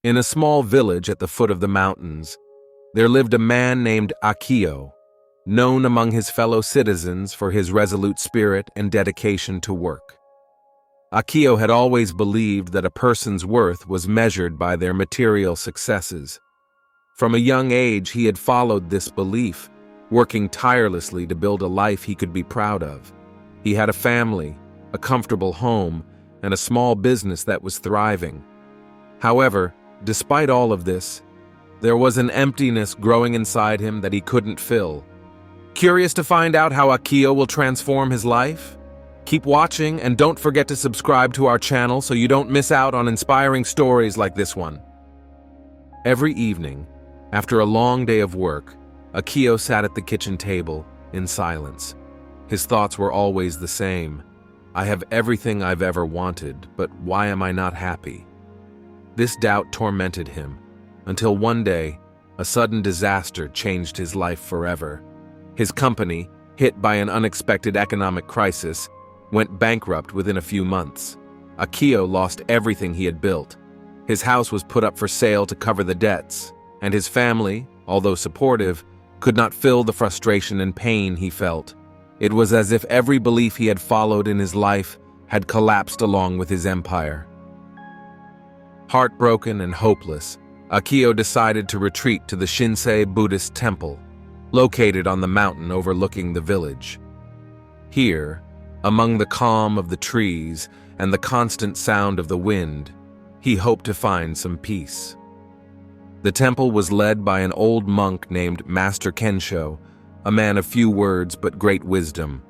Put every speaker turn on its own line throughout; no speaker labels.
In a small village at the foot of the mountains, there lived a man named Akio, known among his fellow citizens for his resolute spirit and dedication to work. Akio had always believed that a person's worth was measured by their material successes. From a young age, he had followed this belief, working tirelessly to build a life he could be proud of. He had a family, a comfortable home, and a small business that was thriving. However, despite all of this, there was an emptiness growing inside him that he couldn't fill. Curious to find out how Akio will transform his life? Keep watching and don't forget to subscribe to our channel so you don't miss out on inspiring stories like this one. Every evening, after a long day of work, Akio sat at the kitchen table in silence. His thoughts were always the same. I have everything I've ever wanted, but why am I not happy? This doubt tormented him, until one day, a sudden disaster changed his life forever. His company, hit by an unexpected economic crisis, went bankrupt within a few months. Akio lost everything he had built. His house was put up for sale to cover the debts, and his family, although supportive, could not fill the frustration and pain he felt. It was as if every belief he had followed in his life had collapsed along with his empire. Heartbroken and hopeless, Akio decided to retreat to the Shinsei Buddhist temple, located on the mountain overlooking the village. Here, among the calm of the trees and the constant sound of the wind, he hoped to find some peace. The temple was led by an old monk named Master Kensho, a man of few words but great wisdom.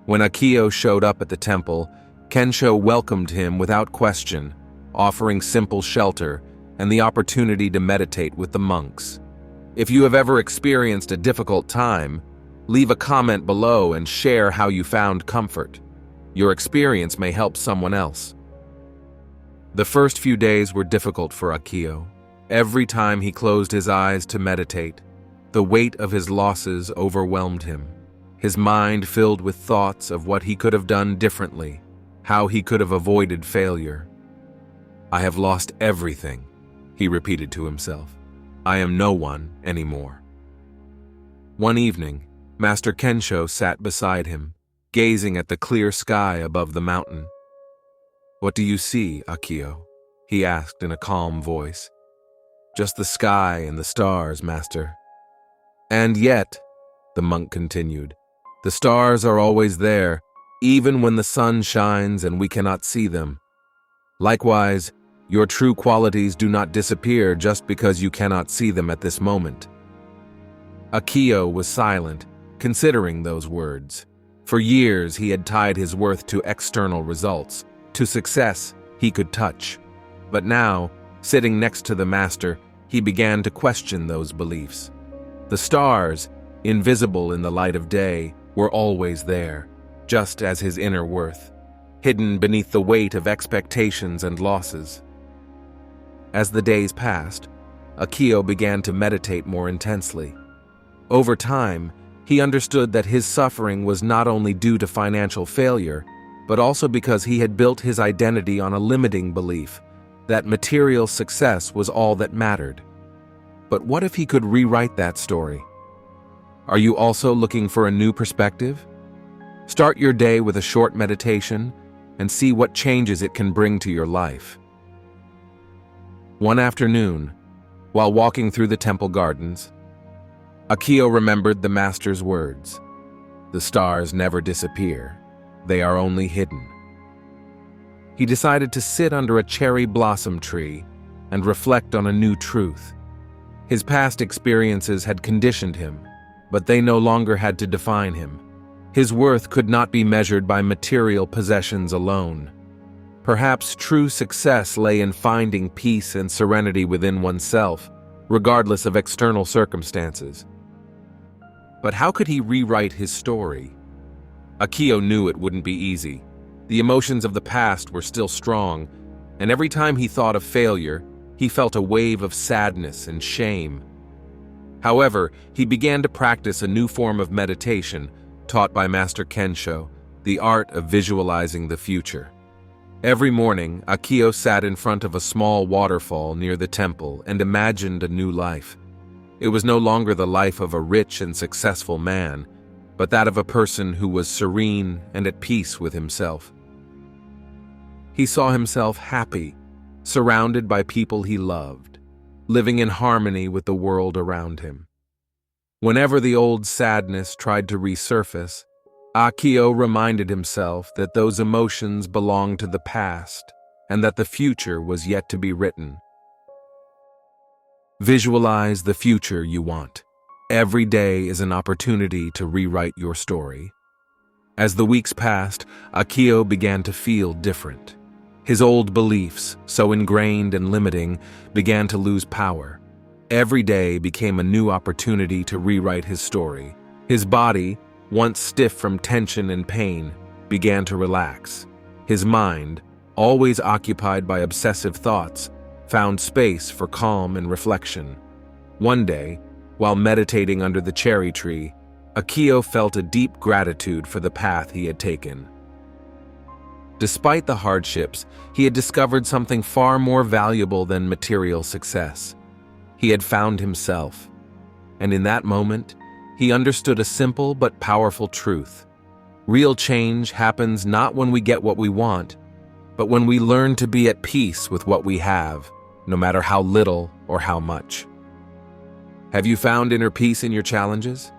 When Akio showed up at the temple, Kensho welcomed him without question, offering simple shelter and the opportunity to meditate with the monks. If you have ever experienced a difficult time, leave a comment below and share how you found comfort. Your experience may help someone else. The first few days were difficult for Akio. Every time he closed his eyes to meditate, the weight of his losses overwhelmed him. His mind filled with thoughts of what he could have done differently, how he could have avoided failure. I have lost everything, he repeated to himself. I am no one anymore. One evening, Master Kensho sat beside him, gazing at the clear sky above the mountain. What do you see, Akio? He asked in a calm voice. Just the sky and the stars, Master. And yet, the monk continued, the stars are always there, even when the sun shines and we cannot see them. Likewise, your true qualities do not disappear just because you cannot see them at this moment. Akio was silent, considering those words. For years, he had tied his worth to external results, to success he could touch. But now, sitting next to the master, he began to question those beliefs. The stars, invisible in the light of day, were always there, just as his inner worth, hidden beneath the weight of expectations and losses. As the days passed, Akio began to meditate more intensely. Over time, he understood that his suffering was not only due to financial failure, but also because he had built his identity on a limiting belief that material success was all that mattered. But what if he could rewrite that story? Are you also looking for a new perspective? Start your day with a short meditation and see what changes it can bring to your life. One afternoon, while walking through the temple gardens, Akio remembered the master's words. The stars never disappear. They are only hidden. He decided to sit under a cherry blossom tree and reflect on a new truth. His past experiences had conditioned him, but they no longer had to define him. His worth could not be measured by material possessions alone. Perhaps true success lay in finding peace and serenity within oneself, regardless of external circumstances. But how could he rewrite his story? Akio knew it wouldn't be easy. The emotions of the past were still strong, and every time he thought of failure, he felt a wave of sadness and shame. However, he began to practice a new form of meditation taught by Master Kensho, the art of visualizing the future. Every morning, Akio sat in front of a small waterfall near the temple and imagined a new life. It was no longer the life of a rich and successful man, but that of a person who was serene and at peace with himself. He saw himself happy, surrounded by people he loved, living in harmony with the world around him. Whenever the old sadness tried to resurface, Akio reminded himself that those emotions belonged to the past and that the future was yet to be written. Visualize the future you want. Every day is an opportunity to rewrite your story. As the weeks passed, Akio began to feel different. His old beliefs, so ingrained and limiting, began to lose power. Every day became a new opportunity to rewrite his story. His body, once stiff from tension and pain, began to relax. His mind, always occupied by obsessive thoughts, found space for calm and reflection. One day, while meditating under the cherry tree, Akio felt a deep gratitude for the path he had taken. Despite the hardships, he had discovered something far more valuable than material success. He had found himself, and in that moment, he understood a simple but powerful truth. Real change happens not when we get what we want, but when we learn to be at peace with what we have, no matter how little or how much. Have you found inner peace in your challenges?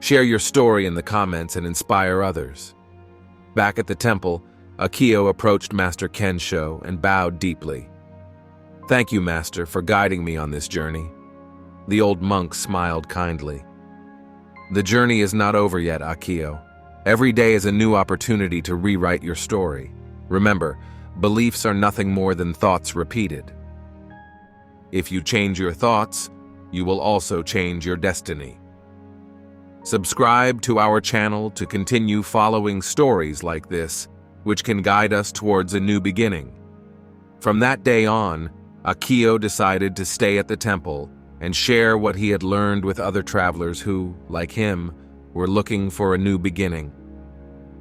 Share your story in the comments and inspire others. Back at the temple, Akio approached Master Kensho and bowed deeply. "Thank you, Master, for guiding me on this journey." The old monk smiled kindly. "The journey is not over yet, Akio. Every day is a new opportunity to rewrite your story. Remember, beliefs are nothing more than thoughts repeated. If you change your thoughts, you will also change your destiny." Subscribe to our channel to continue following stories like this, which can guide us towards a new beginning. From that day on, Akio decided to stay at the temple and share what he had learned with other travelers who, like him, were looking for a new beginning.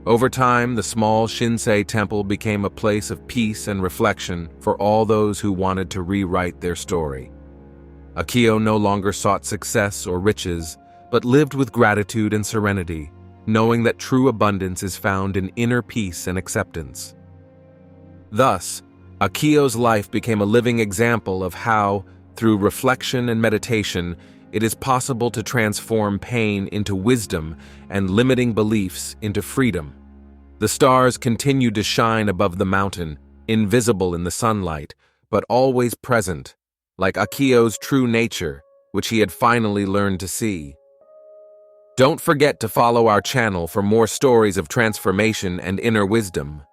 Over time, the small Shinsei temple became a place of peace and reflection for all those who wanted to rewrite their story. Akio no longer sought success or riches, but lived with gratitude and serenity, knowing that true abundance is found in inner peace and acceptance. Thus, Akio's life became a living example of how, through reflection and meditation, it is possible to transform pain into wisdom and limiting beliefs into freedom. The stars continued to shine above the mountain, invisible in the sunlight, but always present, like Akio's true nature, which he had finally learned to see. Don't forget to follow our channel for more stories of transformation and inner wisdom.